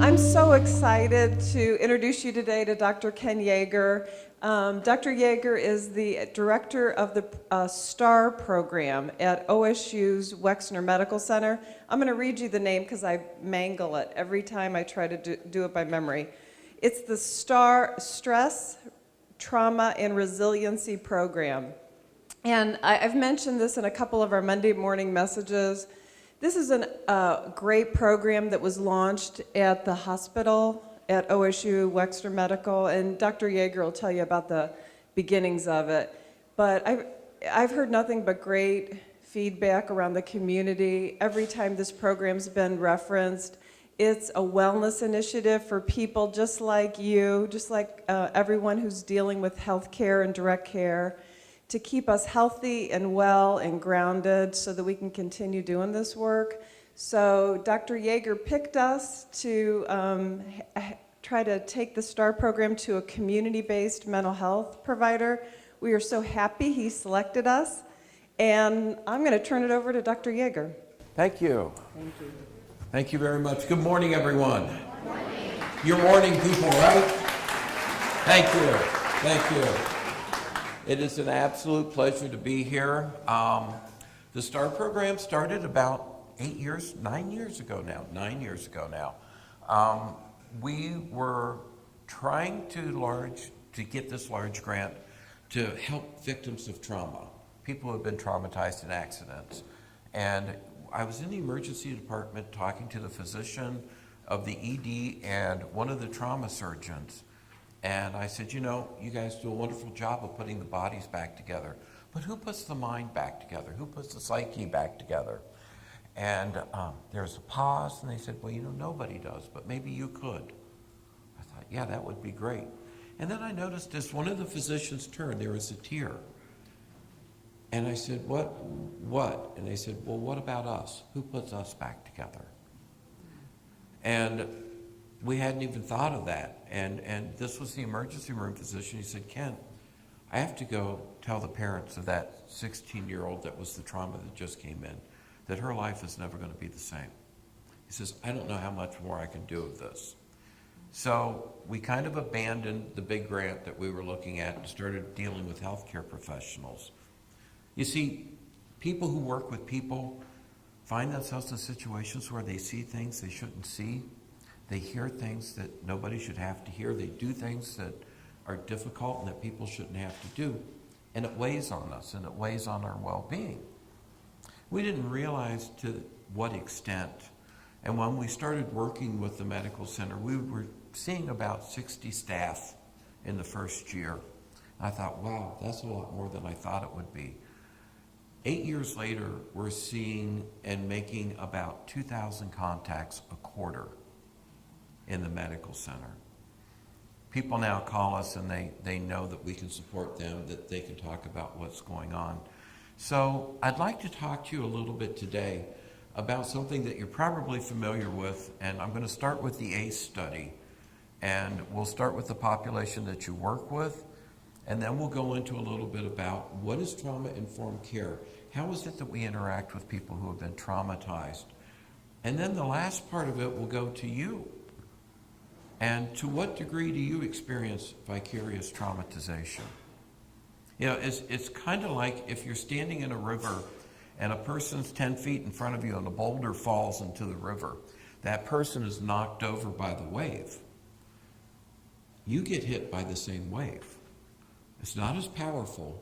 I'm so excited to introduce you today to Dr. Ken Yeager. Dr. Yeager is the director of the STAR program at OSU's Wexner Medical Center. I'm going to read you the name because I mangle it every time I try to do it by memory. It's the STAR Stress, Trauma, and Resiliency Program. And I've mentioned this in a couple of our Monday morning messages. This is a great program that was launched at the hospital at OSU Wexner Medical, and Dr. Yeager will tell you about the beginnings of it. But I've heard nothing but great feedback around the community. Every time this program's been referenced, it's a wellness initiative for people just like you, just like everyone who's dealing with health care and direct care, to keep us healthy and well and grounded so that we can continue doing this work. So Dr. Yeager picked us to try to take the STAR program to a community-based mental health provider. We are so happy he selected us, and I'm going to turn it over to Dr. Yeager. Thank you. Thank you. Thank you very much. Good morning, everyone. Good morning. You're morning people, right? Thank you. Thank you. It is an absolute pleasure to be here. The STAR program started about 9 years ago now. We were trying to get this large grant to help victims of trauma, people who have been traumatized in accidents. And I was in the emergency department talking to the physician of the ED and one of the trauma surgeons. And I said, you guys do a wonderful job of putting the bodies back together, but who puts the mind back together? Who puts the psyche back together? And there was a pause, and they said, well, nobody does, but maybe you could. I thought, yeah, that would be great. And then I noticed as one of the physicians turned, there was a tear. And I said, what? And they said, well, what about us? Who puts us back together? And we hadn't even thought of that. And this was the emergency room physician. He said, Ken, I have to go tell the parents of that 16-year-old that was the trauma that just came in, that her life is never going to be the same. He says, I don't know how much more I can do of this. So we kind of abandoned the big grant that we were looking at and started dealing with healthcare professionals. You see, people who work with people find themselves in situations where they see things they shouldn't see. They hear things that nobody should have to hear. They do things that are difficult and that people shouldn't have to do. And it weighs on us, and it weighs on our well-being. We didn't realize to what extent. And when we started working with the medical center, we were seeing about 60 staff in the first year. I thought, wow, that's a lot more than I thought it would be. 8 years later, we're seeing and making about 2,000 contacts a quarter in the medical center. People now call us and they know that we can support them, that they can talk about what's going on. So I'd like to talk to you a little bit today about something that you're probably familiar with, and I'm going to start with the ACE study. And we'll start with the population that you work with, and then we'll go into a little bit about what is trauma-informed care. How is it that we interact with people who have been traumatized? And then the last part of it will go to you. And to what degree do you experience vicarious traumatization? It's kind of like if you're standing in a river and a person's 10 feet in front of you and a boulder falls into the river. That person is knocked over by the wave. You get hit by the same wave. It's not as powerful,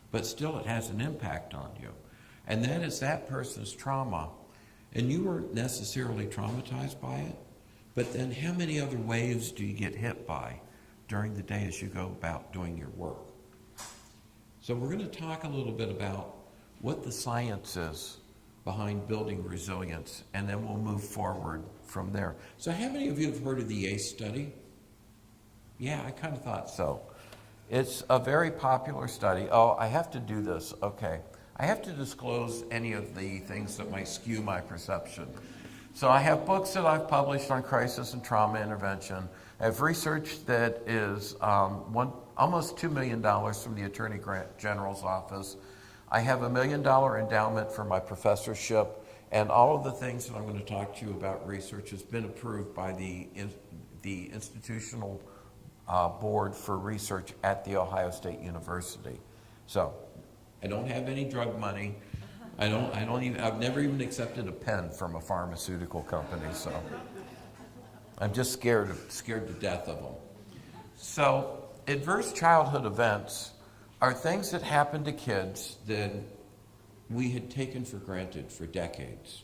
but still it has an impact on you. And that is that person's trauma. And you weren't necessarily traumatized by it, but then how many other waves do you get hit by during the day as you go about doing your work? So we're going to talk a little bit about what the science is behind building resilience, and then we'll move forward from there. So how many of you have heard of the ACE study? Yeah, I kind of thought so. It's a very popular study. Oh, I have to do this. Okay. I have to disclose any of the things that might skew my perception. So I have books that I've published on crisis and trauma intervention. I have research that is almost $2 million from the Attorney General's office. I have $1 million endowment for my professorship And all of the things that I'm going to talk to you about research has been approved by the Institutional Board for Research at The Ohio State University. So I don't have any drug money. I've never even accepted a pen from a pharmaceutical company, so I'm just scared to death of them. So adverse childhood events are things that happen to kids that we had taken for granted for decades.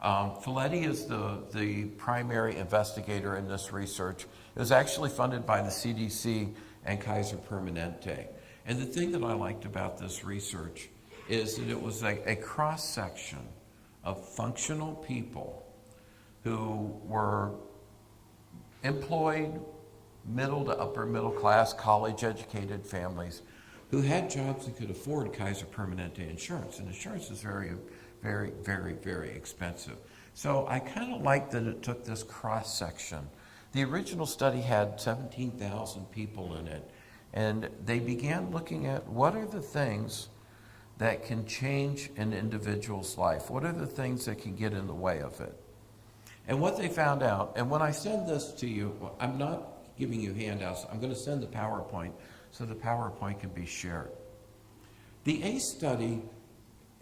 Folletti is the primary investigator in this research. It was actually funded by the CDC and Kaiser Permanente. And the thing that I liked about this research is that it was a cross-section of functional people who were employed, middle to upper middle class, college-educated families who had jobs that could afford Kaiser Permanente insurance. And insurance is very, very, very, very expensive. So I kind of like that it took this cross-section. The original study had 17,000 people in it, and they began looking at what are the things that can change an individual's life? What are the things that can get in the way of it? And what they found out, and when I send this to you, I'm not giving you handouts. I'm going to send the PowerPoint so the PowerPoint can be shared. The ACE study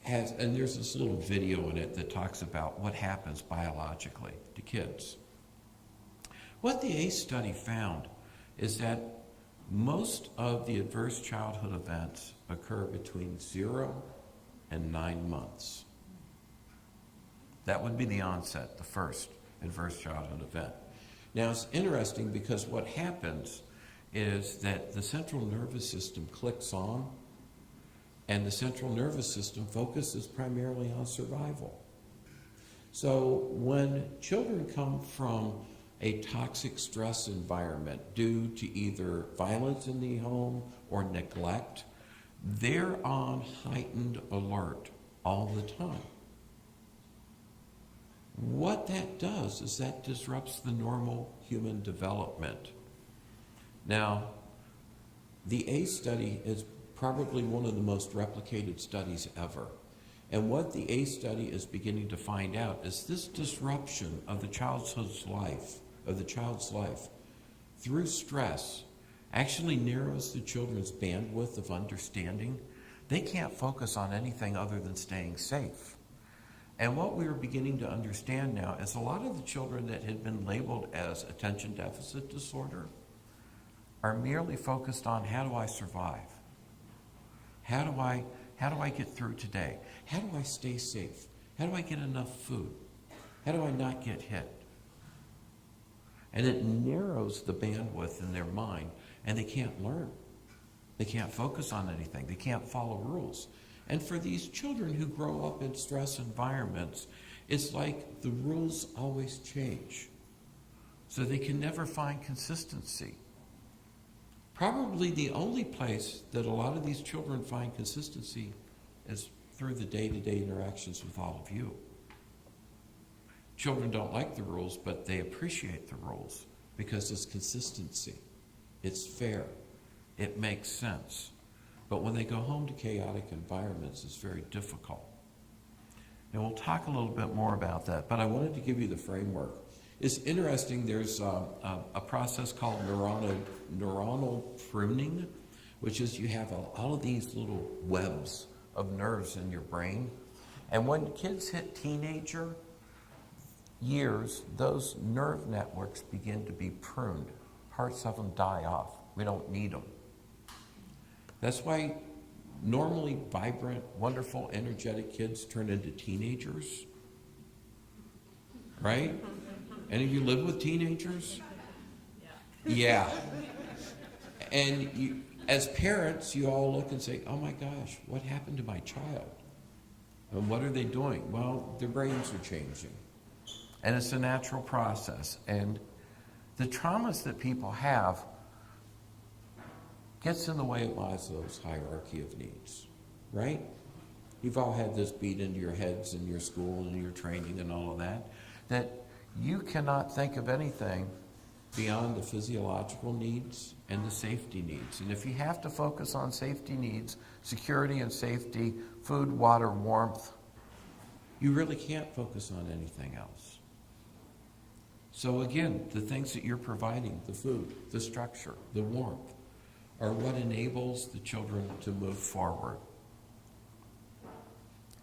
has, and there's this little video in it that talks about what happens biologically to kids. What the ACE study found is that most of the adverse childhood events occur between 0 and 9 months. That would be the onset, the first adverse childhood event. Now, it's interesting because what happens is that the central nervous system clicks on, and the central nervous system focuses primarily on survival. So when children come from a toxic stress environment due to either violence in the home or neglect, they're on heightened alert all the time. What that does is that disrupts the normal human development. Now, the ACE study is probably one of the most replicated studies ever. And what the ACE study is beginning to find out is this disruption of the child's life through stress actually narrows the children's bandwidth of understanding. They can't focus on anything other than staying safe. And what we are beginning to understand now is a lot of the children that had been labeled as attention deficit disorder are merely focused on how do I survive? How do I get through today? How do I stay safe? How do I get enough food? How do I not get hit? And it narrows the bandwidth in their mind, and they can't learn. They can't focus on anything. They can't follow rules. And for these children who grow up in stress environments, it's like the rules always change. So they can never find consistency. Probably the only place that a lot of these children find consistency is through the day-to-day interactions with all of you. Children don't like the rules, but they appreciate the rules because it's consistency. It's fair. It makes sense. But when they go home to chaotic environments, it's very difficult. And we'll talk a little bit more about that, but I wanted to give you the framework. It's interesting, there's a process called neuronal pruning, which is you have all of these little webs of nerves in your brain. And when kids hit teenager years, those nerve networks begin to be pruned. Parts of them die off. We don't need them. That's why normally vibrant, wonderful, energetic kids turn into teenagers, right? Any of you live with teenagers? Yeah. And you, as parents, you all look and say, oh my gosh, what happened to my child? And what are they doing? Well, their brains are changing. And it's a natural process. And the traumas that people have gets in the way of Maslow's hierarchy of needs, right? You've all had this beat into your heads in your school and your training and all of that, that you cannot think of anything beyond the physiological needs and the safety needs. And if you have to focus on safety needs, security and safety, food, water, warmth, you really can't focus on anything else. So again, the things that you're providing, the food, the structure, the warmth, are what enables the children to move forward.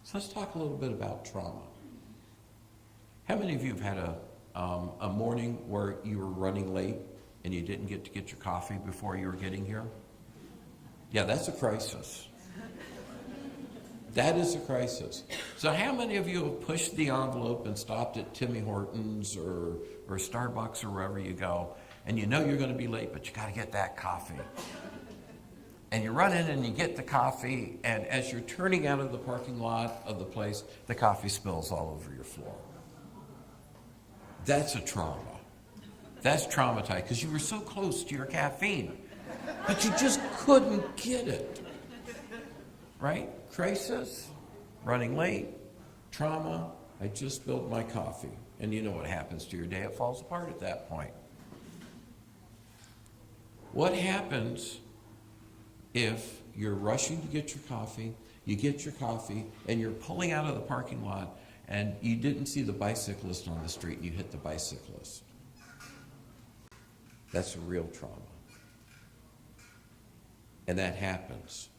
So let's talk a little bit about trauma. How many of you have had a morning where you were running late and you didn't get to get your coffee before you were getting here? Yeah, that's a crisis. That is a crisis. So how many of you have pushed the envelope and stopped at Timmy Hortons or Starbucks or wherever you go, and you know you're going to be late, but you got to get that coffee? And you run in and you get the coffee, and as you're turning out of the parking lot of the place, the coffee spills all over your floor. That's a trauma. That's traumatized because you were so close to your caffeine, but you just couldn't get it. Right? Crisis, running late, trauma, I just spilled my coffee. And you know what happens to your day. It falls apart at that point. What happens if you're rushing to get your coffee, you get your coffee, and you're pulling out of the parking lot, and you didn't see the bicyclist on the street, and you hit the bicyclist? That's a real trauma. And that happens.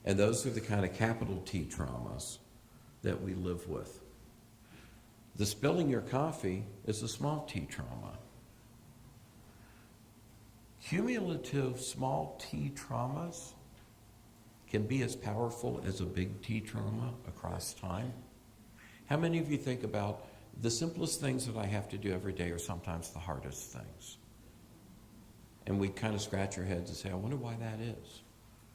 And those are the kind of capital T traumas that we live with. The spilling your coffee is a small t trauma. Cumulative small t traumas can be as powerful as a big T trauma across time. How many of you think about the simplest things that I have to do every day are sometimes the hardest things? And we kind of scratch our heads and say, I wonder why that is.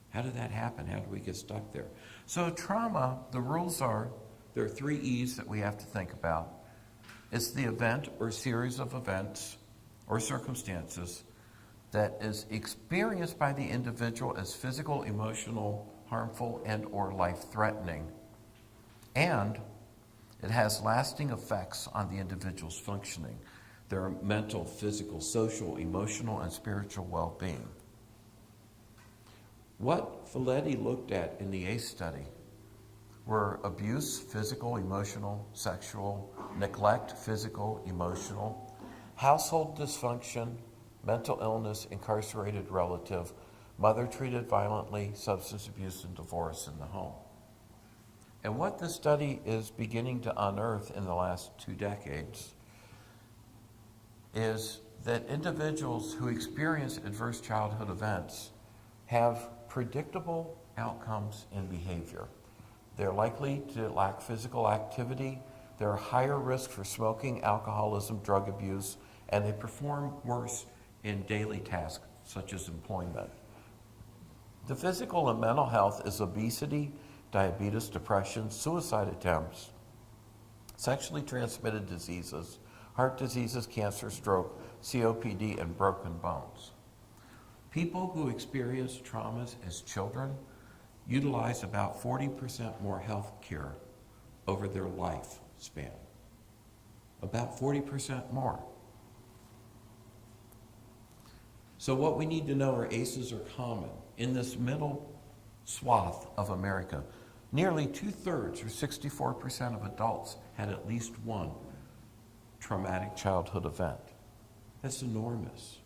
How did that happen? How did we get stuck there? So trauma, the rules are, there are 3 E's that we have to think about. It's the event or series of events or circumstances that is experienced by the individual as physical, emotional, harmful, and or life-threatening. And it has lasting effects on the individual's functioning, their mental, physical, social, emotional, and spiritual well-being. What Folletti looked at in the ACE study were abuse, physical, emotional, sexual, neglect, physical, emotional, household dysfunction, mental illness, incarcerated relative, mother treated violently, substance abuse, and divorce in the home. And what this study is beginning to unearth in the last 2 decades is that individuals who experience adverse childhood events have predictable outcomes in behavior. They're likely to lack physical activity, they're higher risk for smoking, alcoholism, drug abuse, and they perform worse in daily tasks such as employment. The physical and mental health is obesity, diabetes, depression, suicide attempts, sexually transmitted diseases, heart diseases, cancer, stroke, COPD, and broken bones. People who experience traumas as children utilize about 40% more health care over their lifespan. About 40% more. So what we need to know are ACEs are common. In this middle swath of America, nearly 2/3 or 64% of adults had at least one traumatic childhood event. That's enormous.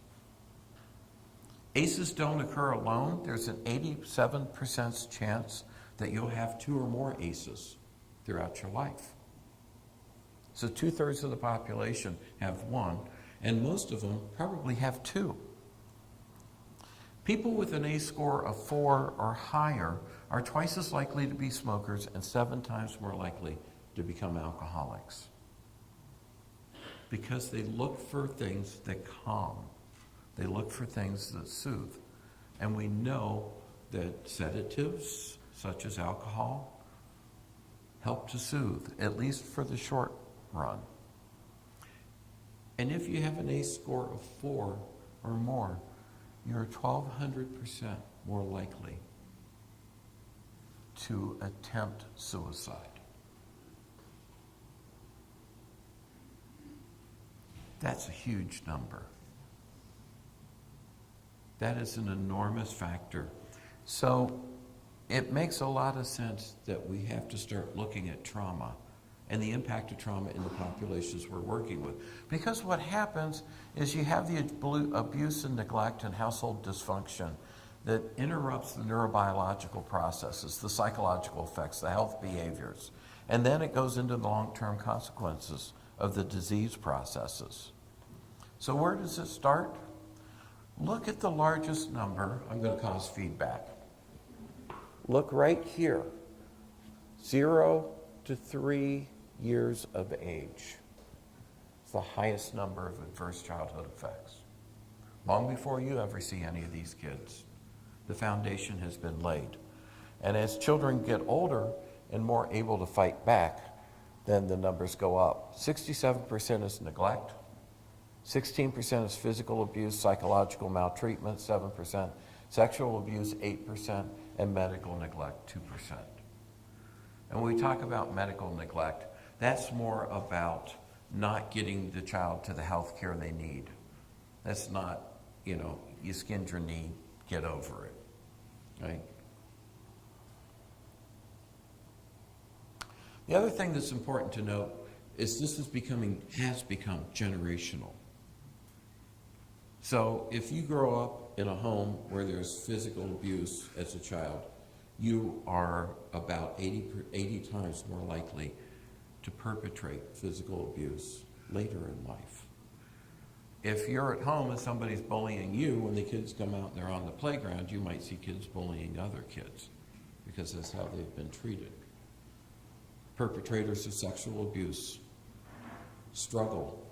ACEs don't occur alone. There's an 87% chance that you'll have 2 or more ACEs throughout your life. So 2/3 of the population have one, and most of them probably have 2. People with an ACE score of 4 or higher are twice as likely to be smokers and 7 times more likely to become alcoholics. Because they look for things that calm. They look for things that soothe. And we know that sedatives, such as alcohol, help to soothe, at least for the short run. And if you have an ACE score of 4 or more, you're 1,200% more likely to attempt suicide. That's a huge number. That is an enormous factor. So it makes a lot of sense that we have to start looking at trauma and the impact of trauma in the populations we're working with. Because what happens is you have the abuse and neglect and household dysfunction that interrupts the neurobiological processes, the psychological effects, the health behaviors. And then it goes into the long-term consequences of the disease processes. So where does it start? Look at the largest number. I'm going to cause feedback. Look right here. 0 to 3 years of age. It's the highest number of adverse childhood effects. Long before you ever see any of these kids, the foundation has been laid. And as children get older and more able to fight back, then the numbers go up. 67% is neglect. 16% is physical abuse, psychological maltreatment, 7%, sexual abuse, 8%, and medical neglect, 2%. And when we talk about medical neglect, that's more about not getting the child to the health care they need. That's not, you skinned your knee, get over it, right? The other thing that's important to note is this has become generational. So if you grow up in a home where there's physical abuse as a child, you are about 80 times more likely to perpetrate physical abuse later in life. If you're at home and somebody's bullying you, when the kids come out and they're on the playground, you might see kids bullying other kids because that's how they've been treated. Perpetrators of sexual abuse struggle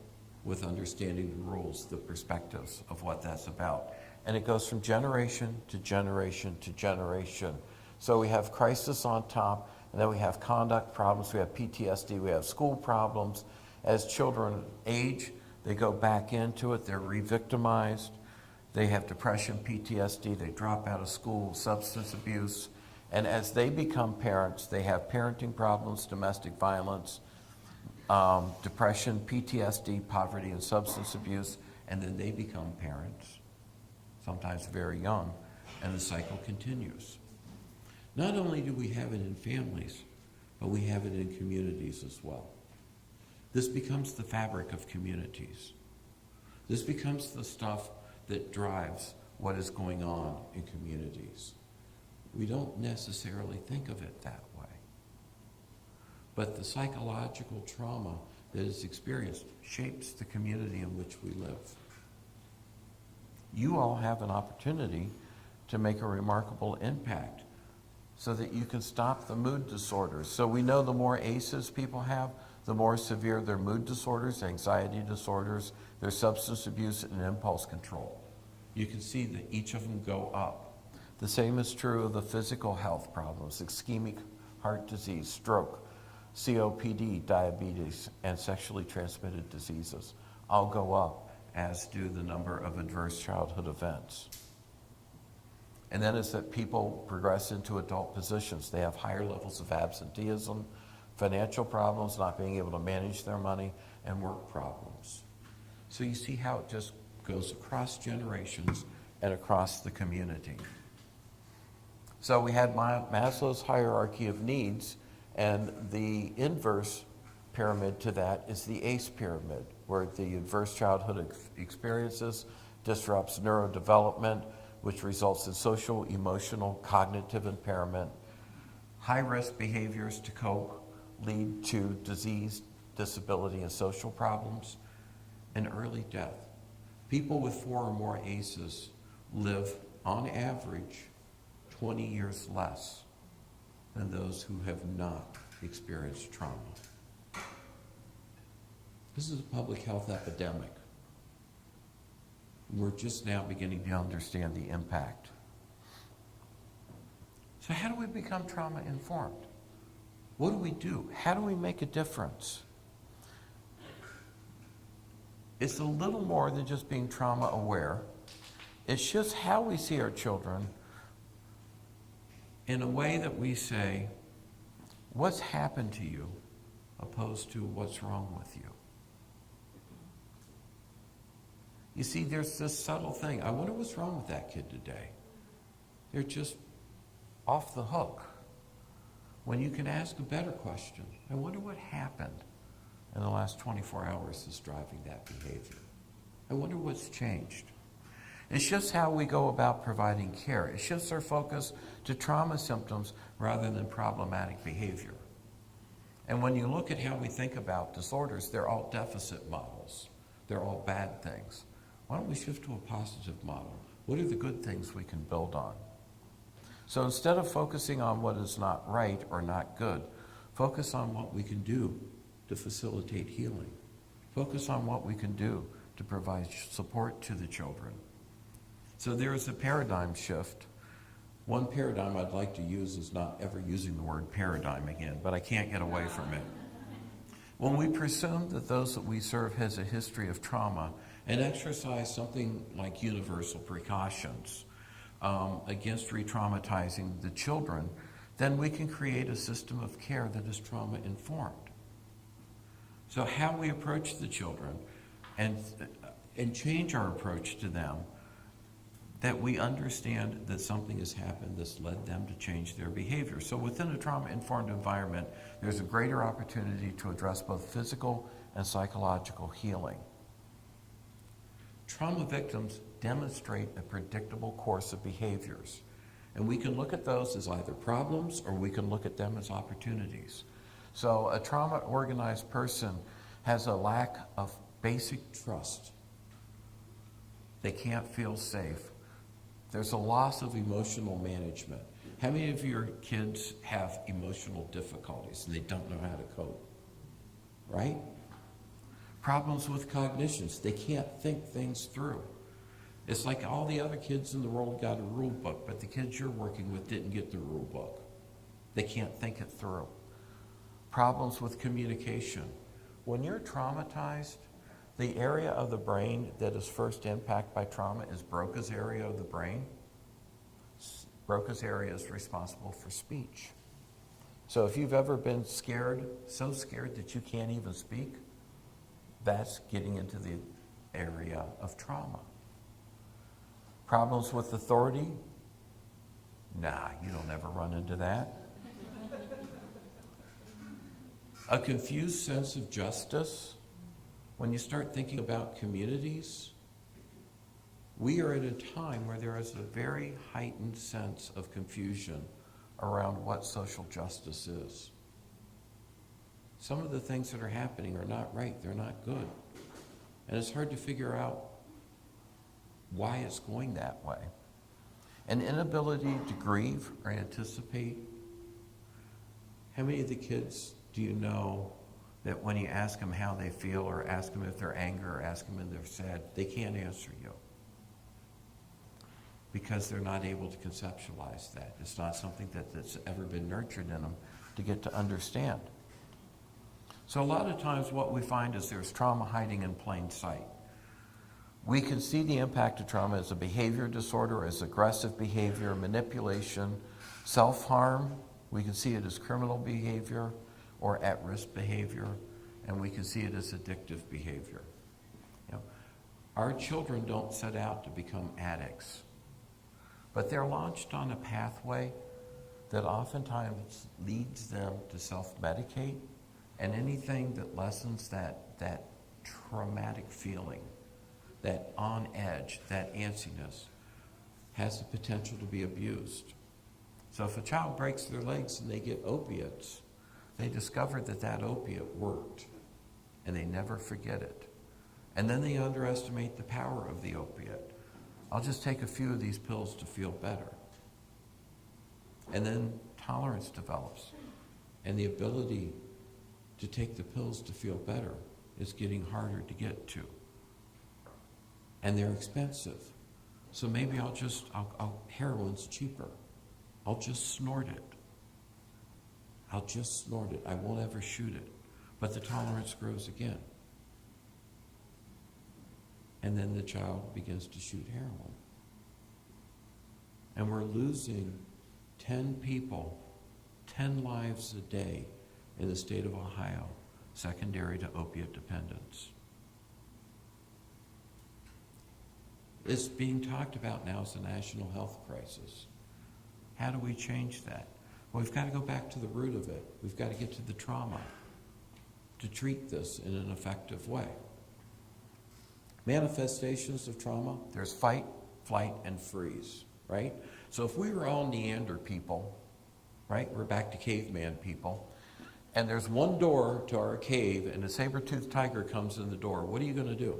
with understanding the rules, the perspectives of what that's about. And it goes from generation to generation to generation. So we have crisis on top, and then we have conduct problems, we have PTSD, we have school problems. As children age, they go back into it, they're re-victimized, they have depression, PTSD, they drop out of school, substance abuse. And as they become parents, they have parenting problems, domestic violence, depression, PTSD, poverty, and substance abuse, and then they become parents, sometimes very young, and the cycle continues. Not only do we have it in families, but we have it in communities as well. This becomes the fabric of communities. This becomes the stuff that drives what is going on in communities. We don't necessarily think of it that way. But the psychological trauma that is experienced shapes the community in which we live. You all have an opportunity to make a remarkable impact so that you can stop the mood disorders. So we know the more ACEs people have, the more severe their mood disorders, anxiety disorders, their substance abuse, and impulse control. You can see that each of them go up. The same is true of the physical health problems, ischemic heart disease, stroke, COPD, diabetes, and sexually transmitted diseases. All go up, as do the number of adverse childhood events. And then as that people progress into adult positions, they have higher levels of absenteeism, financial problems, not being able to manage their money, and work problems. So you see how it just goes across generations and across the community. So we had Maslow's hierarchy of needs, and the inverse pyramid to that is the ACE pyramid, where the adverse childhood experiences disrupts neurodevelopment, which results in social, emotional, cognitive impairment. High-risk behaviors to cope lead to disease, disability, and social problems, and early death. People with 4 or more ACEs live, on average, 20 years less than those who have not experienced trauma. This is a public health epidemic. We're just now beginning to understand the impact. So how do we become trauma informed? What do we do? How do we make a difference? It's a little more than just being trauma aware. It's just how we see our children in a way that we say, what's happened to you, opposed to what's wrong with you. You see, there's this subtle thing. I wonder what's wrong with that kid today. They're just off the hook when you can ask a better question. I wonder what happened in the last 24 hours that's driving that behavior. I wonder what's changed. It shifts how we go about providing care. It shifts our focus to trauma symptoms rather than problematic behavior. And when you look at how we think about disorders, they're all deficit models. They're all bad things. Why don't we shift to a positive model? What are the good things we can build on? So instead of focusing on what is not right or not good, focus on what we can do to facilitate healing. Focus on what we can do to provide support to the children. So there is a paradigm shift. One paradigm I'd like to use is not ever using the word paradigm again, but I can't get away from it. When we presume that those that we serve has a history of trauma and exercise something like universal precautions against re-traumatizing the children, then we can create a system of care that is trauma-informed. So how we approach the children and change our approach to them, that we understand that something has happened that's led them to change their behavior. So within a trauma-informed environment, there's a greater opportunity to address both physical and psychological healing. Trauma victims demonstrate a predictable course of behaviors, and we can look at those as either problems or we can look at them as opportunities. So a trauma-organized person has a lack of basic trust. They can't feel safe. There's a loss of emotional management. How many of your kids have emotional difficulties and they don't know how to cope? Right? Problems with cognitions. They can't think things through. It's like all the other kids in the world got a rule book, but the kids you're working with didn't get the rule book. They can't think it through. Problems with communication. When you're traumatized, the area of the brain that is first impacted by trauma is Broca's area of the brain. Broca's area is responsible for speech. So if you've ever been scared, so scared that you can't even speak, that's getting into the area of trauma. Problems with authority? Nah, you don't ever run into that. A confused sense of justice. When you start thinking about communities, we are at a time where there is a very heightened sense of confusion around what social justice is. Some of the things that are happening are not right, they're not good. And it's hard to figure out why it's going that way. An inability to grieve or anticipate. How many of the kids do you know that when you ask them how they feel or ask them if they're angry or ask them if they're sad, they can't answer you? Because they're not able to conceptualize that. It's not something that's ever been nurtured in them to get to understand. So a lot of times what we find is there's trauma hiding in plain sight. We can see the impact of trauma as a behavior disorder, as aggressive behavior, manipulation, self-harm. We can see it as criminal behavior or at-risk behavior, and we can see it as addictive behavior. You know, our children don't set out to become addicts, but they're launched on a pathway that oftentimes leads them to self-medicate, and anything that lessens that traumatic feeling, that on edge, that antsiness, has the potential to be abused. So if a child breaks their legs and they get opiates, they discover that opiate worked, and they never forget it. And then they underestimate the power of the opiate. I'll just take a few of these pills to feel better. And then tolerance develops, and the ability to take the pills to feel better is getting harder to get to. And they're expensive. So maybe heroin's cheaper. I'll just snort it. I'll just snort it. I won't ever shoot it. But the tolerance grows again. And then the child begins to shoot heroin. And we're losing 10 people, 10 lives a day in the state of Ohio, secondary to opiate dependence. It's being talked about now as a national health crisis. How do we change that? Well, we've got to go back to the root of it. We've got to get to the trauma to treat this in an effective way. Manifestations of trauma, there's fight, flight, and freeze, right? So if we were all Neander people, right, we're back to caveman people, and there's one door to our cave and a saber-toothed tiger comes in the door, what are you going to do?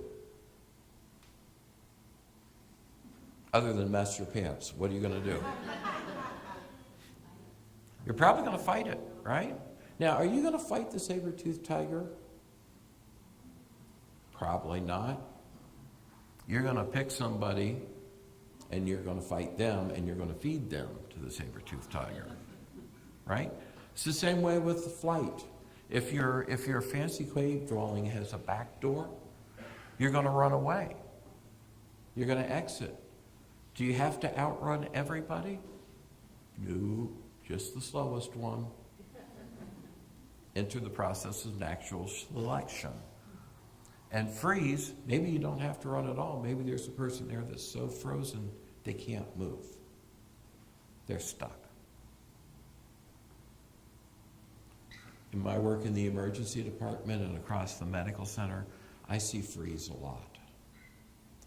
Other than mess your pants, what are you going to do? You're probably going to fight it, right? Now, are you going to fight the saber-toothed tiger? Probably not. You're going to pick somebody and you're going to fight them and you're going to feed them to the saber-toothed tiger, right? It's the same way with the flight. If your fancy cave dwelling has a back door, you're going to run away. You're going to exit. Do you have to outrun everybody? No, just the slowest one. Enter the process of natural selection. And freeze, maybe you don't have to run at all. Maybe there's a person there that's so frozen they can't move. They're stuck. In my work in the emergency department and across the medical center, I see freeze a lot.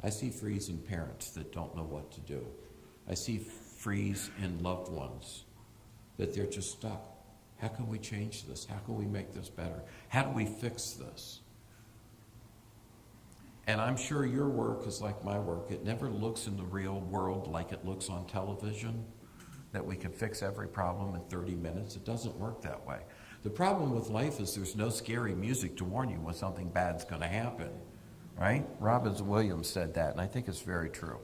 I see freeze in parents that don't know what to do. I see freeze in loved ones that they're just stuck. How can we change this? How can we make this better? How do we fix this? And I'm sure your work is like my work. It never looks in the real world like it looks on television, that we can fix every problem in 30 minutes. It doesn't work that way. The problem with life is there's no scary music to warn you when something bad's going to happen, right? Robin Williams said that, and I think it's very true.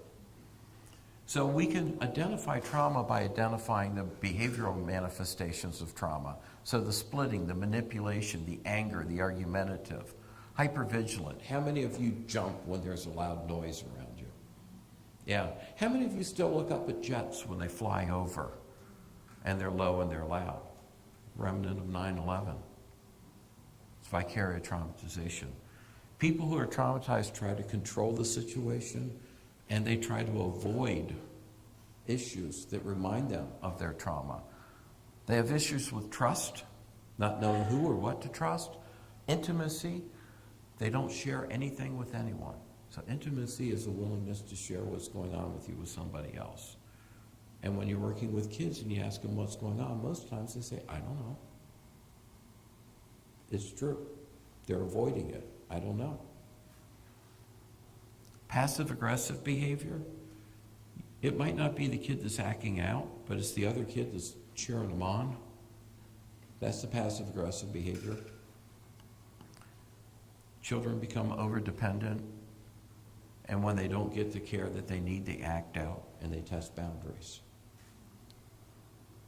So we can identify trauma by identifying the behavioral manifestations of trauma. So the splitting, the manipulation, the anger, the argumentative. Hypervigilant. How many of you jump when there's a loud noise around you? Yeah. How many of you still look up at jets when they fly over and they're low and they're loud? Remnant of 9/11. It's vicarious traumatization. People who are traumatized try to control the situation and they try to avoid issues that remind them of their trauma. They have issues with trust, not knowing who or what to trust. Intimacy, they don't share anything with anyone. So intimacy is a willingness to share what's going on with you with somebody else. And when you're working with kids and you ask them what's going on, most times they say, I don't know. It's true. They're avoiding it. I don't know. Passive-aggressive behavior, it might not be the kid that's acting out, but it's the other kid that's cheering them on. That's the passive-aggressive behavior. Children become over-dependent, and when they don't get the care that they need, they act out and they test boundaries.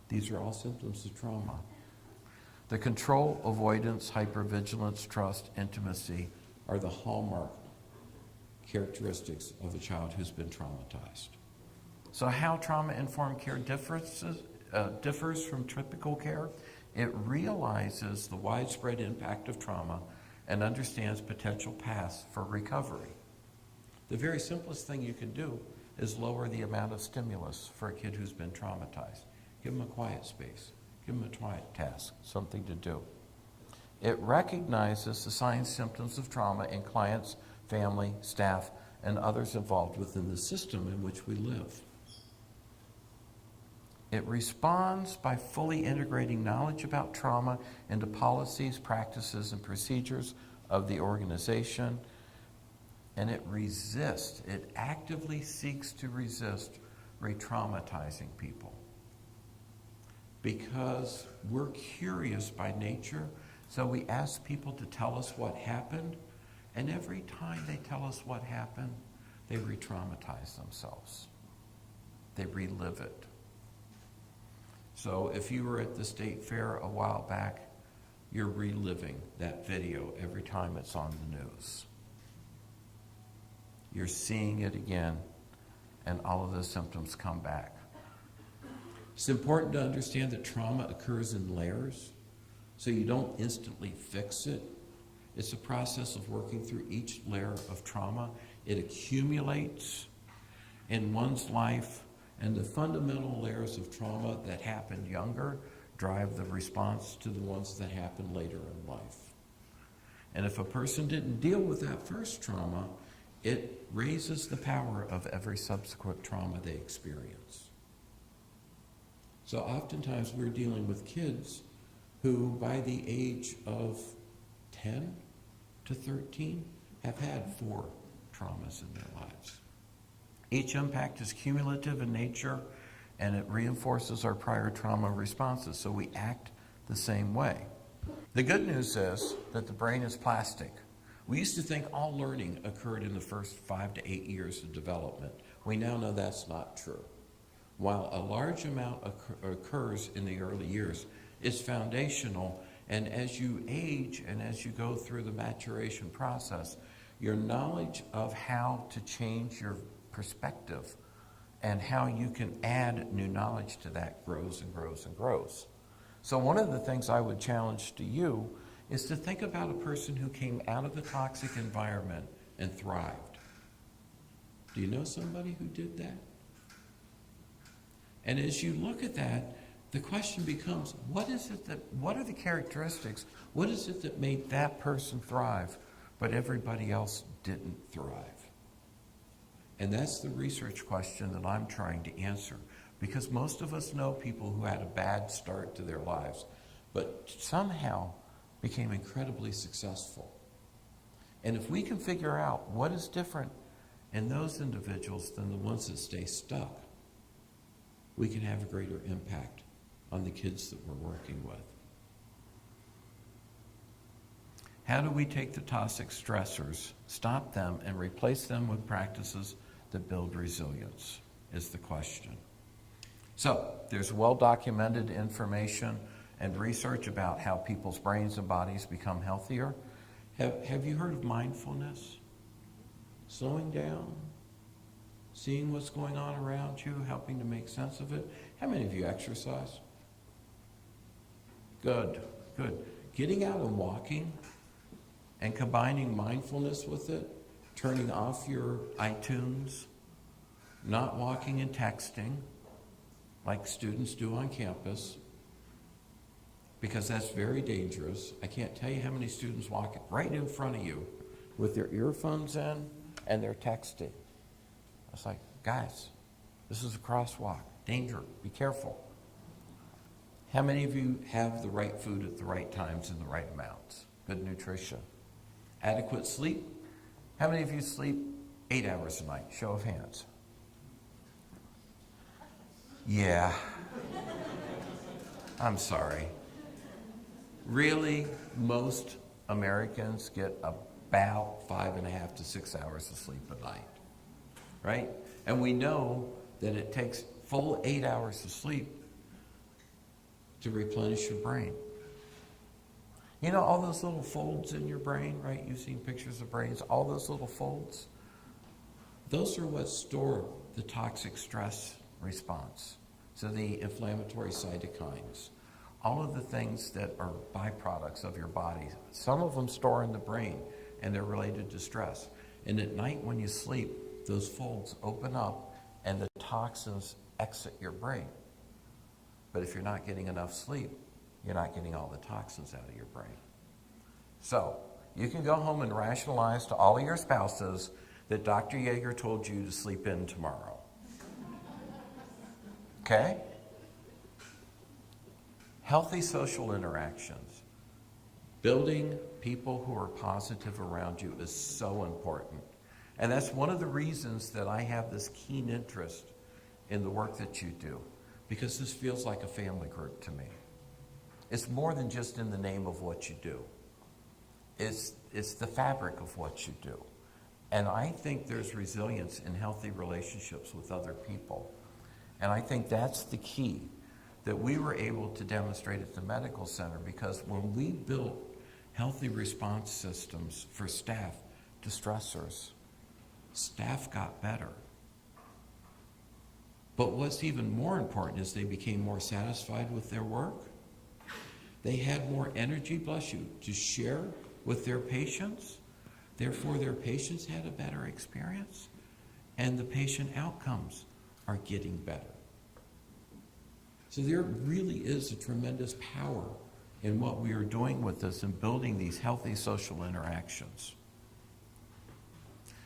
These are all symptoms of trauma. The control, avoidance, hypervigilance, trust, intimacy are the hallmark characteristics of a child who's been traumatized. So how trauma-informed care differs from typical care? It realizes the widespread impact of trauma and understands potential paths for recovery. The very simplest thing you can do is lower the amount of stimulus for a kid who's been traumatized. Give them a quiet space. Give them a quiet task, something to do. It recognizes the signs, symptoms of trauma in clients, family, staff, and others involved within the system in which we live. It responds by fully integrating knowledge about trauma into policies, practices, and procedures of the organization. And it resists, it actively seeks to resist re-traumatizing people. Because we're curious by nature, so we ask people to tell us what happened, and every time they tell us what happened, they re-traumatize themselves. They relive it. So if you were at the state fair a while back, you're reliving that video every time it's on the news. You're seeing it again, and all of the symptoms come back. It's important to understand that trauma occurs in layers, so you don't instantly fix it. It's a process of working through each layer of trauma. It accumulates in one's life, And the fundamental layers of trauma that happened younger drive the response to the ones that happen later in life. And if a person didn't deal with that first trauma, it raises the power of every subsequent trauma they experience. So oftentimes we're dealing with kids who, by the age of 10 to 13, have had 4 traumas in their lives. Each impact is cumulative in nature, and it reinforces our prior trauma responses, so we act the same way. The good news is that the brain is plastic. We used to think all learning occurred in the first 5 to 8 years of development. We now know that's not true. While a large amount occurs in the early years, it's foundational, and as you age and as you go through the maturation process, your knowledge of how to change your perspective and how you can add new knowledge to that grows and grows and grows. So one of the things I would challenge to you is to think about a person who came out of a toxic environment and thrived. Do you know somebody who did that? And as you look at that, the question becomes, what are the characteristics, what is it that made that person thrive, but everybody else didn't thrive? And that's the research question that I'm trying to answer, because most of us know people who had a bad start to their lives, but somehow became incredibly successful. And if we can figure out what is different in those individuals than the ones that stay stuck, we can have a greater impact on the kids that we're working with. How do we take the toxic stressors, stop them, and replace them with practices that build resilience, is the question. So, there's well-documented information and research about how people's brains and bodies become healthier. Have you heard of mindfulness? Slowing down, seeing what's going on around you, helping to make sense of it. How many of you exercise? Good, good. Getting out and walking and combining mindfulness with it, turning off your iTunes, not walking and texting like students do on campus, because that's very dangerous. I can't tell you how many students walk right in front of you with their earphones in and they're texting. It's like, guys, this is a crosswalk. Danger. Be careful. How many of you have the right food at the right times and the right amounts? Good nutrition. Adequate sleep. How many of you sleep 8 hours a night? Show of hands. Yeah. I'm sorry. Really, most Americans get about 5.5 to 6 hours of sleep a night, right? And we know that it takes full 8 hours of sleep to replenish your brain. You know all those little folds in your brain, right? You've seen pictures of brains, all those little folds. Those are what store the toxic stress response. So the inflammatory cytokines, all of the things that are byproducts of your body. Some of them store in the brain and they're related to stress. And at night when you sleep, those folds open up and the toxins exit your brain. But if you're not getting enough sleep, you're not getting all the toxins out of your brain. So, you can go home and rationalize to all of your spouses that Dr. Yeager told you to sleep in tomorrow. Okay? Healthy social interactions. Building people who are positive around you is so important. And that's one of the reasons that I have this keen interest in the work that you do, because this feels like a family group to me. It's more than just in the name of what you do. It's the fabric of what you do. And I think there's resilience in healthy relationships with other people. And I think that's the key that we were able to demonstrate at the medical center, because when we built healthy response systems for staff to stressors, staff got better. But what's even more important is they became more satisfied with their work. They had more energy, bless you, to share with their patients. Therefore, their patients had a better experience. And the patient outcomes are getting better. So there really is a tremendous power in what we are doing with this and building these healthy social interactions.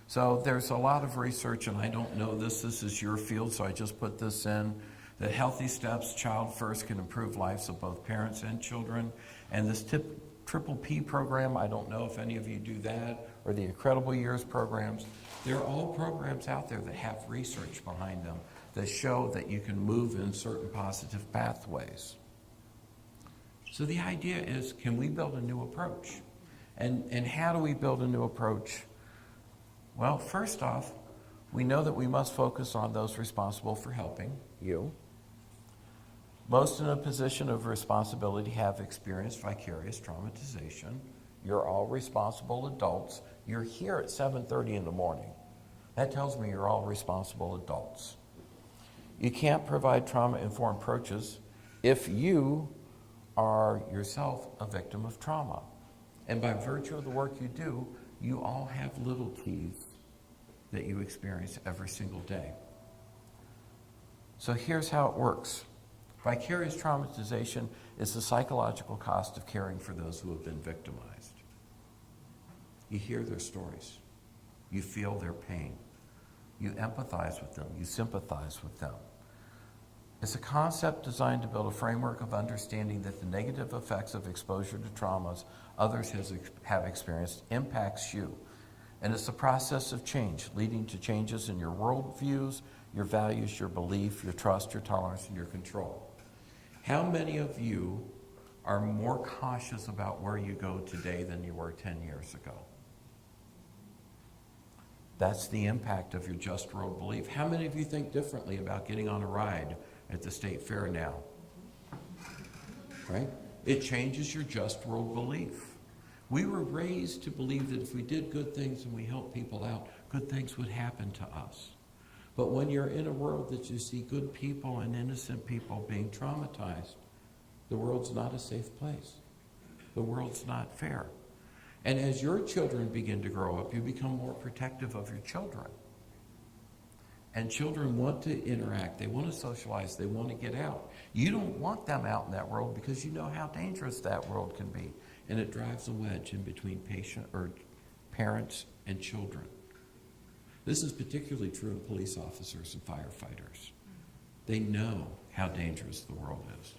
So there's a lot of research, and I don't know this is your field, so I just put this in, that healthy steps, child first, can improve lives of both parents and children. And this Triple P program, I don't know if any of you do that, or the Incredible Years programs. They're all programs out there that have research behind them that show that you can move in certain positive pathways. So the idea is, can we build a new approach? And how do we build a new approach? Well, first off, we know that we must focus on those responsible for helping, you. Most in a position of responsibility have experienced vicarious traumatization. You're all responsible adults. You're here at 7:30 in the morning. That tells me you're all responsible adults. You can't provide trauma-informed approaches if you are yourself a victim of trauma. And by virtue of the work you do, you all have little T's that you experience every single day. So here's how it works. Vicarious traumatization is the psychological cost of caring for those who have been victimized. You hear their stories. You feel their pain. You empathize with them. You sympathize with them. It's a concept designed to build a framework of understanding that the negative effects of exposure to traumas others have experienced impacts you. And it's a process of change, leading to changes in your worldviews, your values, your belief, your trust, your tolerance, and your control. How many of you are more cautious about where you go today than you were 10 years ago? That's the impact of your just world belief. How many of you think differently about getting on a ride at the state fair now? Right? It changes your just world belief. We were raised to believe that if we did good things and we helped people out, good things would happen to us. But when you're in a world that you see good people and innocent people being traumatized, the world's not a safe place. The world's not fair. And as your children begin to grow up, you become more protective of your children. And children want to interact, they want to socialize, they want to get out. You don't want them out in that world because you know how dangerous that world can be. And it drives a wedge in between parents and children. This is particularly true of police officers and firefighters. They know how dangerous the world is.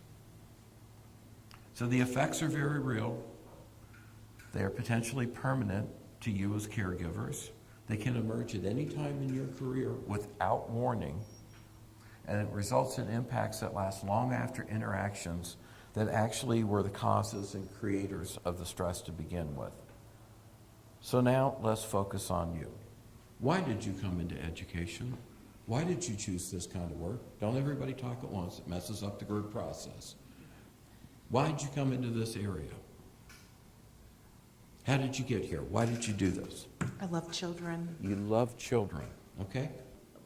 So the effects are very real. They are potentially permanent to you as caregivers. They can emerge at any time in your career without warning, and it results in impacts that last long after interactions that actually were the causes and creators of the stress to begin with. So now let's focus on you. Why did you come into education? Why did you choose this kind of work? Don't everybody talk at once. It messes up the group process. Why did you come into this area? How did you get here? Why did you do this? I love children. You love children, okay?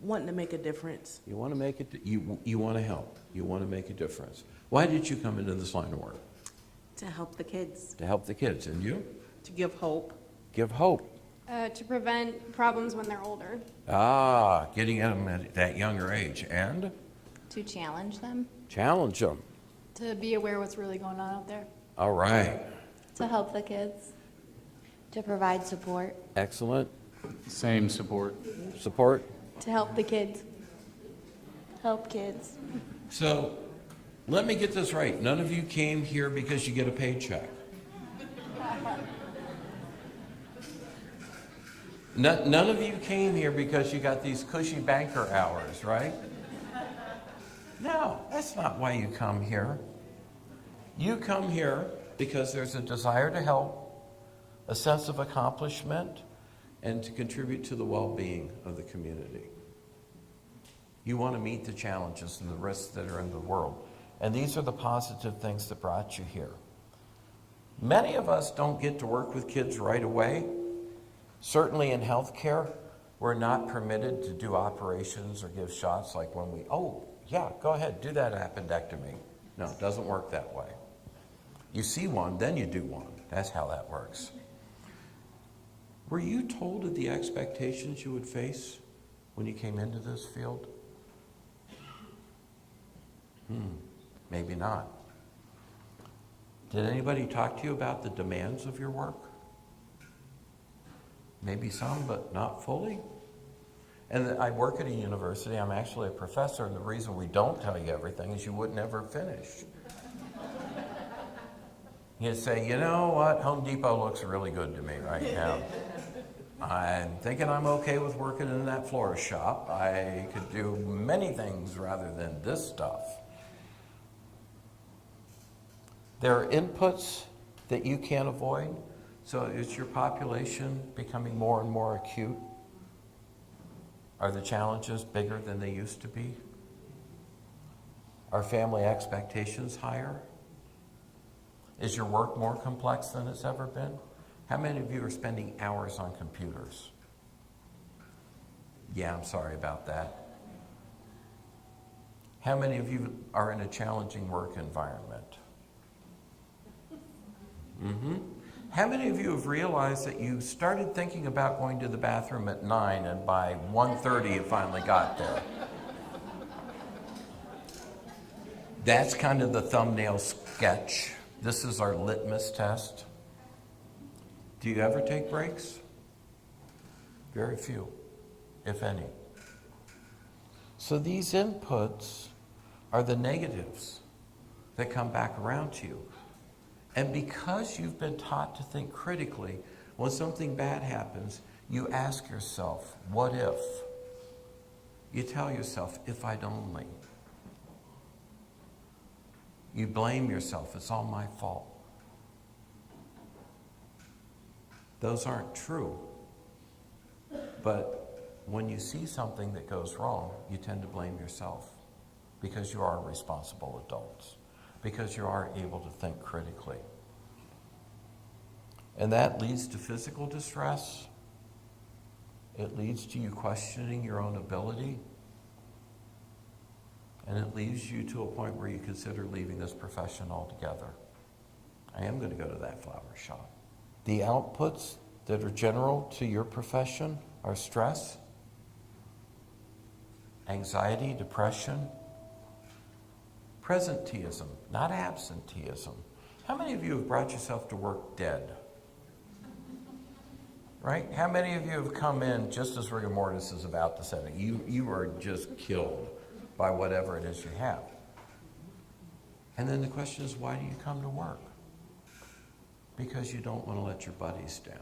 Wanting to make a difference. You want to make it. You want to help. You want to make a difference. Why did you come into this line of work? To help the kids. To help the kids, and you? To give hope. Give hope. To prevent problems when they're older. Getting them at that younger age, and To challenge them. challenge them. To be aware what's really going on out there. All right, To help the kids. To provide support. excellent. Same support. Support. To help the kids. Help kids. So, let me get this right. None of you came here because you get a paycheck. None of you came here because you got these cushy banker hours, right? No, that's not why you come here. You come here because there's a desire to help, a sense of accomplishment, and to contribute to the well-being of the community. You want to meet the challenges and the risks that are in the world. And these are the positive things that brought you here. Many of us don't get to work with kids right away. Certainly in healthcare, we're not permitted to do operations or give shots like when go ahead, do that appendectomy. No, it doesn't work that way. You see one, then you do one. That's how that works. Were you told of the expectations you would face when you came into this field? Maybe not. Did anybody talk to you about the demands of your work? Maybe some, but not fully. And I work at a university. I'm actually a professor, and the reason we don't tell you everything is you would never finish. You'd say, you know what, Home Depot looks really good to me right now. I'm thinking I'm okay with working in that florist shop. I could do many things rather than this stuff. There are inputs that you can't avoid. So is your population becoming more and more acute? Are the challenges bigger than they used to be? Are family expectations higher? Is your work more complex than it's ever been? How many of you are spending hours on computers? Yeah, I'm sorry about that. How many of you are in a challenging work environment? How many of you have realized that you started thinking about going to the bathroom at 9 and by 1:30 you finally got there? That's kind of the thumbnail sketch. This is our litmus test. Do you ever take breaks? Very few, if any. So these inputs are the negatives that come back around to you. And because you've been taught to think critically, when something bad happens, you ask yourself, what if? You tell yourself, if I'd only. You blame yourself, it's all my fault. Those aren't true. But when you see something that goes wrong, you tend to blame yourself because you are responsible adults, because you are able to think critically. And that leads to physical distress. It leads to you questioning your own ability. And it leads you to a point where you consider leaving this profession altogether. I am going to go to that flower shop. The outputs that are general to your profession are stress, anxiety, depression, presenteeism, not absenteeism. How many of you have brought yourself to work dead? Right? How many of you have come in just as rigor mortis is about to set in? You are just killed by whatever it is you have. And then the question is, why do you come to work? Because you don't want to let your buddies down.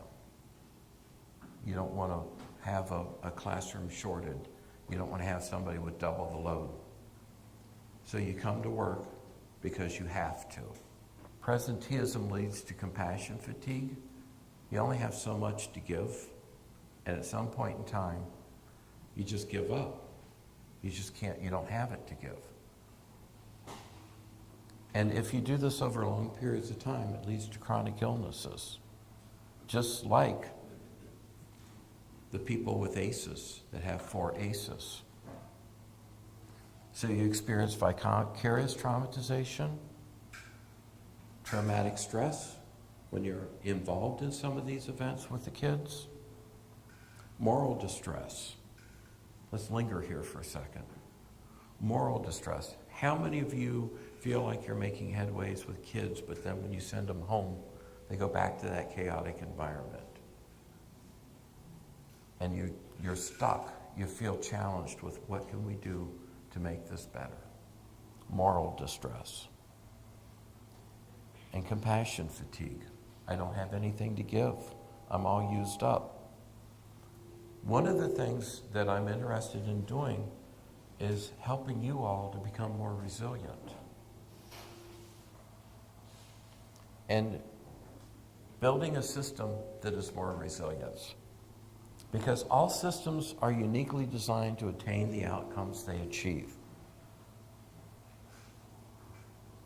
You don't want to have a classroom shorted. You don't want to have somebody with double the load. So you come to work because you have to. Presenteeism leads to compassion fatigue. You only have so much to give, and at some point in time, you just give up. You just can't, you don't have it to give. And if you do this over long periods of time, it leads to chronic illnesses. Just like the people with ACEs that have 4 ACEs. So you experience vicarious traumatization, traumatic stress when you're involved in some of these events with the kids, moral distress. Let's linger here for a second. Moral distress. How many of you feel like you're making headways with kids, but then when you send them home, they go back to that chaotic environment? And you're stuck. You feel challenged with what can we do to make this better? Moral distress. And compassion fatigue. I don't have anything to give. I'm all used up. One of the things that I'm interested in doing is helping you all to become more resilient. And building a system that is more resilient. Because all systems are uniquely designed to attain the outcomes they achieve.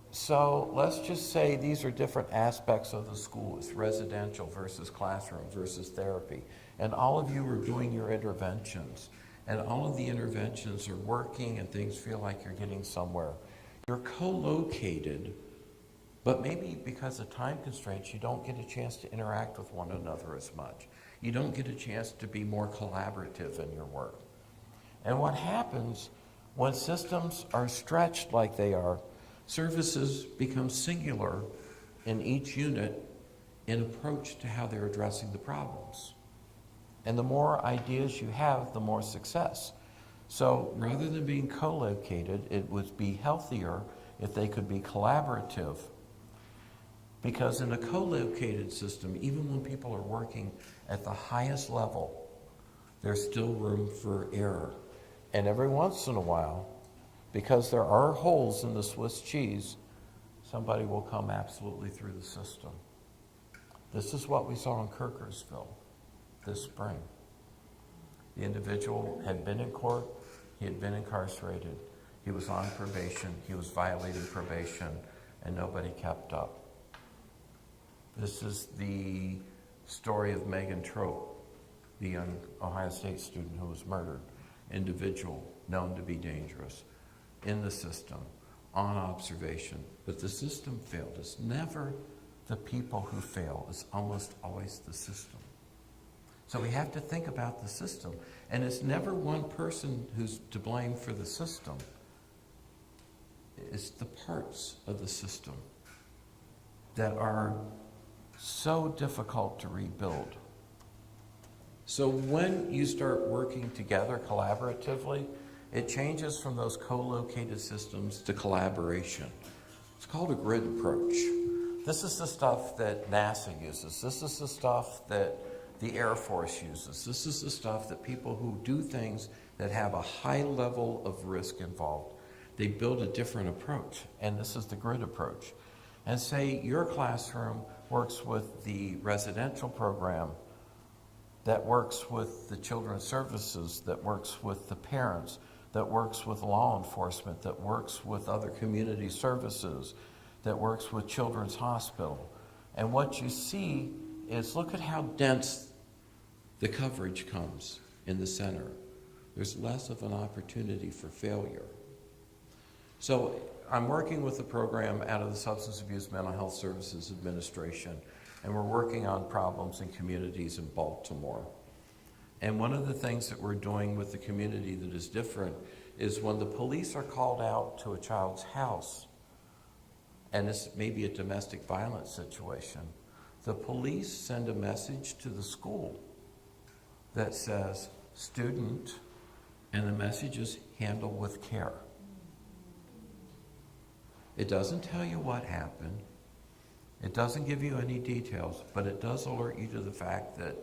So let's just say these are different aspects of the school. It's residential versus classroom versus therapy. And all of you are doing your interventions. And all of the interventions are working and things feel like you're getting somewhere. You're co-located, but maybe because of time constraints, you don't get a chance to interact with one another as much. You don't get a chance to be more collaborative in your work. And what happens When systems are stretched like they are, services become singular in each unit in approach to how they're addressing the problems. And the more ideas you have, the more success. So rather than being co-located, it would be healthier if they could be collaborative. Because in a co-located system, even when people are working at the highest level, there's still room for error. And every once in a while, because there are holes in the Swiss cheese, somebody will come absolutely through the system. This is what we saw in Kirkersville this spring. The individual had been in court, he had been incarcerated, he was on probation, he was violating probation, and nobody kept up. This is the story of Megan Trope, the young Ohio State student who was murdered. Individual known to be dangerous, in the system, on observation. But the system failed. It's never the people who fail. It's almost always the system. So we have to think about the system. And it's never one person who's to blame for the system. It's the parts of the system that are so difficult to rebuild. So when you start working together collaboratively, it changes from those co-located systems to collaboration. It's called a grid approach. This is the stuff that NASA uses. This is the stuff that the Air Force uses. This is the stuff that people who do things that have a high level of risk involved, they build a different approach. And this is the grid approach. And say your classroom works with the residential program, that works with the children's services, that works with the parents, that works with law enforcement, that works with other community services, that works with Children's Hospital. And what you see is, look at how dense the coverage comes in the center. There's less of an opportunity for failure. So I'm working with a program out of the Substance Abuse Mental Health Services Administration, and we're working on problems in communities in Baltimore. And one of the things that we're doing with the community that is different is when the police are called out to a child's house, and this may be a domestic violence situation, the police send a message to the school that says, student, and the message is handle with care. It doesn't tell you what happened. It doesn't give you any details, but it does alert you to the fact that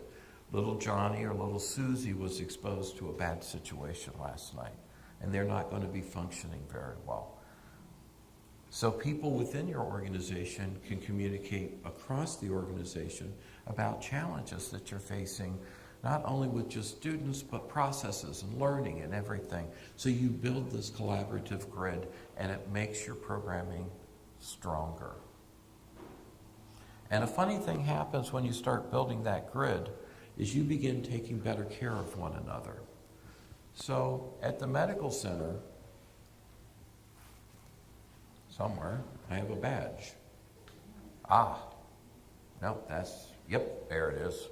little Johnny or little Susie was exposed to a bad situation last night, and they're not going to be functioning very well. So people within your organization can communicate across the organization about challenges that you're facing, not only with just students, but processes and learning and everything. So you build this collaborative grid, and it makes your programming stronger. And a funny thing happens when you start building that grid is you begin taking better care of one another. So at the medical center, somewhere, I have a badge. Yep, there it is.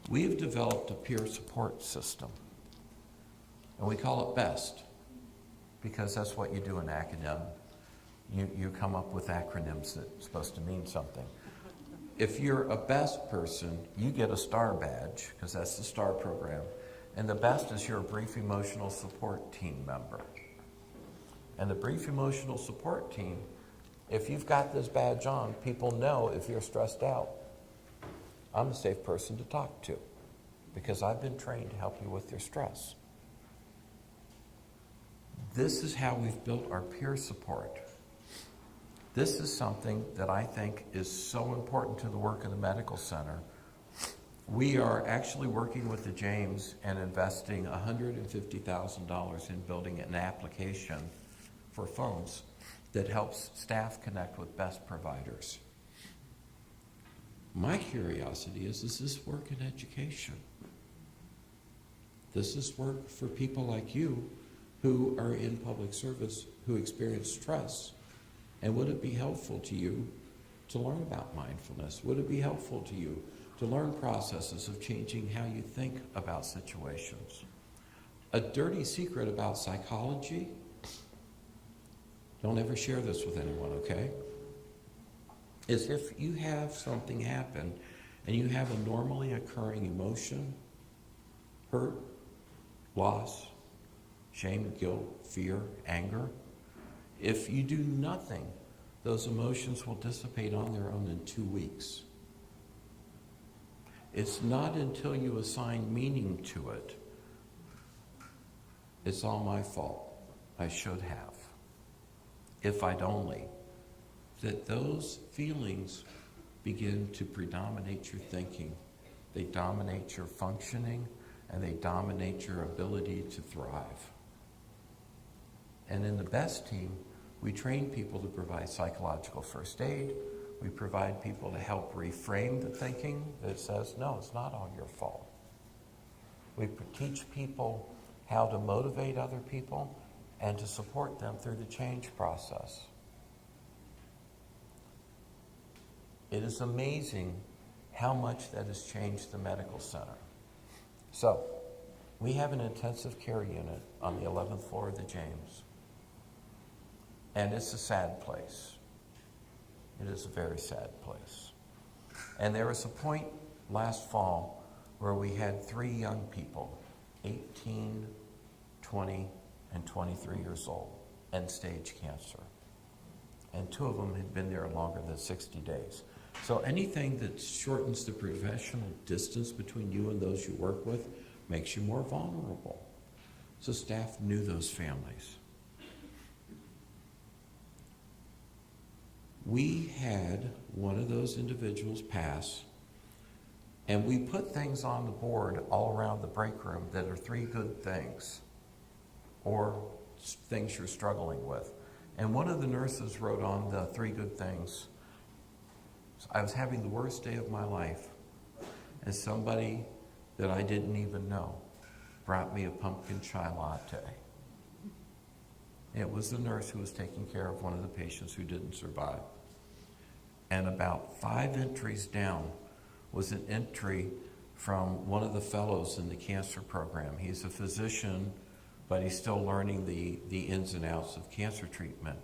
We've developed a peer support system, and we call it BEST, because that's what you do in academia. You come up with acronyms that's supposed to mean something. If you're a BEST person, you get a STAR badge, because that's the STAR program, and the BEST is your brief emotional support team member. And the brief emotional support team, if you've got this badge on, people know if you're stressed out, I'm a safe person to talk to, because I've been trained to help you with your stress. This is how we've built our peer support. This is something that I think is so important to the work of the medical center. We are actually working with the James and investing $150,000 in building an application for phones that helps staff connect with BEST providers. My curiosity is, does this work in education? Does this work for people like you who are in public service, who experience stress? And would it be helpful to you to learn about mindfulness? Would it be helpful to you to learn processes of changing how you think about situations? A dirty secret about psychology, don't ever share this with anyone, okay? Is if you have something happen and you have a normally occurring emotion, hurt, loss, shame, guilt, fear, anger, if you do nothing, those emotions will dissipate on their own in 2 weeks. It's not until you assign meaning to it, it's all my fault, I should have, if I'd only, that those feelings begin to predominate your thinking. They dominate your functioning, and they dominate your ability to thrive. And in the BEST team, we train people to provide psychological first aid. We provide people to help reframe the thinking that says, no, it's not all your fault. We teach people how to motivate other people and to support them through the change process. It is amazing how much that has changed the medical center. So, we have an intensive care unit on the 11th floor of the James. And it's a sad place. It is a very sad place. And there was a point last fall where we had 3 young people, 18, 20, and 23 years old, end-stage cancer. And 2 of them had been there longer than 60 days. So anything that shortens the professional distance between you and those you work with makes you more vulnerable. So staff knew those families. We had one of those individuals pass, and we put things on the board all around the break room that are 3 good things or things you're struggling with. And one of the nurses wrote on the 3 good things, I was having the worst day of my life, and somebody that I didn't even know brought me a pumpkin chai latte. It was the nurse who was taking care of one of the patients who didn't survive. And about 5 entries down was an entry from one of the fellows in the cancer program. He's a physician, but he's still learning the ins and outs of cancer treatment.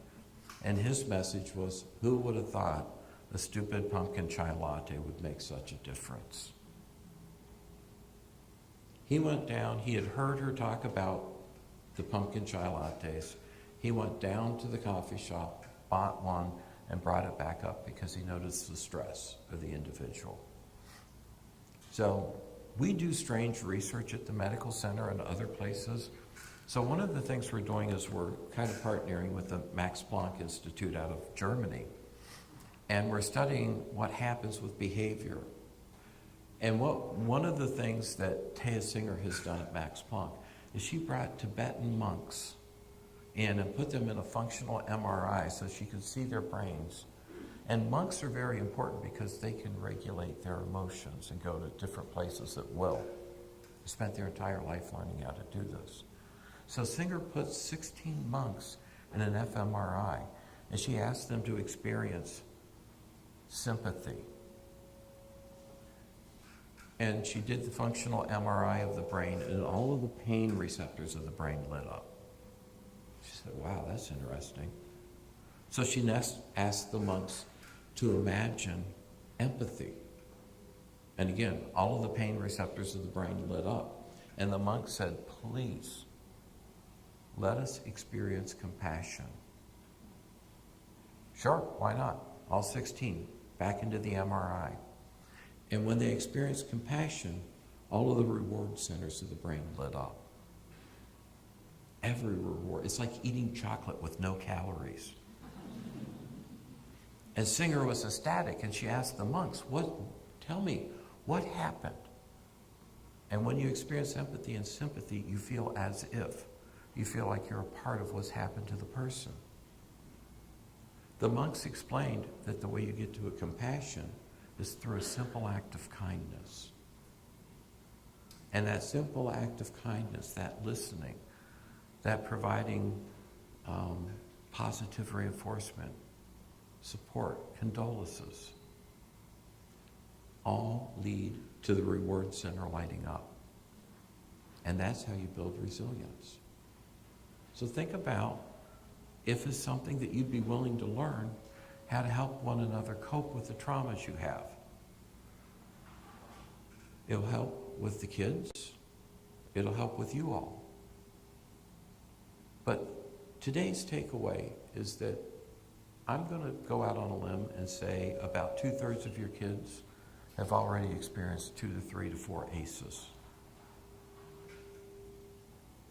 And his message was, who would have thought a stupid pumpkin chai latte would make such a difference? He went down, he had heard her talk about the pumpkin chai lattes. He went down to the coffee shop, bought one, and brought it back up because he noticed the stress of the individual. So we do strange research at the medical center and other places. So one of the things we're doing is we're kind of partnering with the Max Planck Institute out of Germany. And we're studying what happens with behavior. And one of the things that Taya Singer has done at Max Planck is she brought Tibetan monks in and put them in a functional MRI so she could see their brains. And monks are very important because they can regulate their emotions and go to different places at will. They spent their entire life learning how to do this. So Singer put 16 monks in an fMRI, and she asked them to experience sympathy. And she did the functional MRI of the brain, and all of the pain receptors of the brain lit up. She said, wow, that's interesting. So she next asked the monks to imagine empathy. And again, all of the pain receptors of the brain lit up. And the monk said, please, let us experience compassion. Sure, why not? All 16, back into the MRI. And when they experienced compassion, all of the reward centers of the brain lit up. Every reward. It's like eating chocolate with no calories. And Singer was ecstatic, and she asked the monks, tell me, what happened? And when you experience empathy and sympathy, you feel as if. You feel like you're a part of what's happened to the person. The monks explained that the way you get to a compassion is through a simple act of kindness. And that simple act of kindness, that listening, that providing positive reinforcement, support, condolences, all lead to the reward center lighting up. And that's how you build resilience. So think about if it's something that you'd be willing to learn, how to help one another cope with the traumas you have. It'll help with the kids. It'll help with you all. But today's takeaway is that I'm going to go out on a limb and say about 2/3 of your kids have already experienced 2 to 3 to 4 ACEs.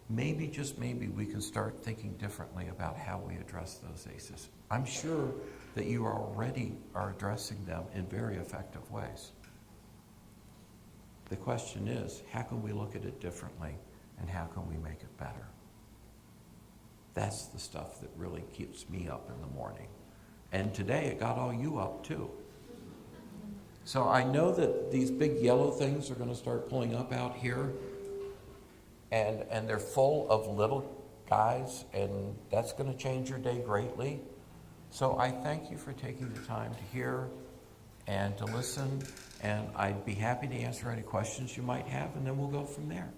Maybe, just maybe, we can start thinking differently about how we address those ACEs. I'm sure that you already are addressing them in very effective ways. The question is, how can we look at it differently, and how can we make it better? That's the stuff that really keeps me up in the morning. And today it got all you up too. So I know that these big yellow things are going to start pulling up out here, and they're full of little guys, and that's going to change your day greatly. So I thank you for taking the time to hear and to listen, and I'd be happy to answer any questions you might have, and then we'll go from there.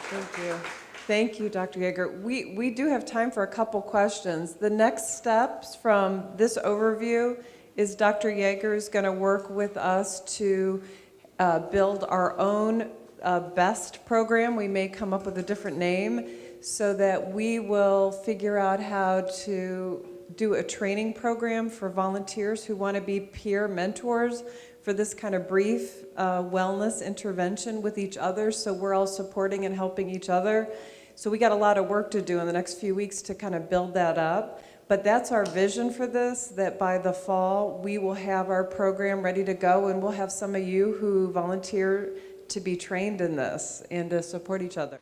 Thank you. Thank you, Dr. Yeager. We do have time for a couple questions. The next steps from this overview is Dr. Yeager is going to work with us to build our own BEST program. We may come up with a different name so that we will figure out how to do a training program for volunteers who want to be peer mentors for this kind of brief wellness intervention with each other, so we're all supporting and helping each other. So we got a lot of work to do in the next few weeks to kind of build that up. But that's our vision for this, that by the fall we will have our program ready to go, and we'll have some of you who volunteer to be trained in this and to support each other.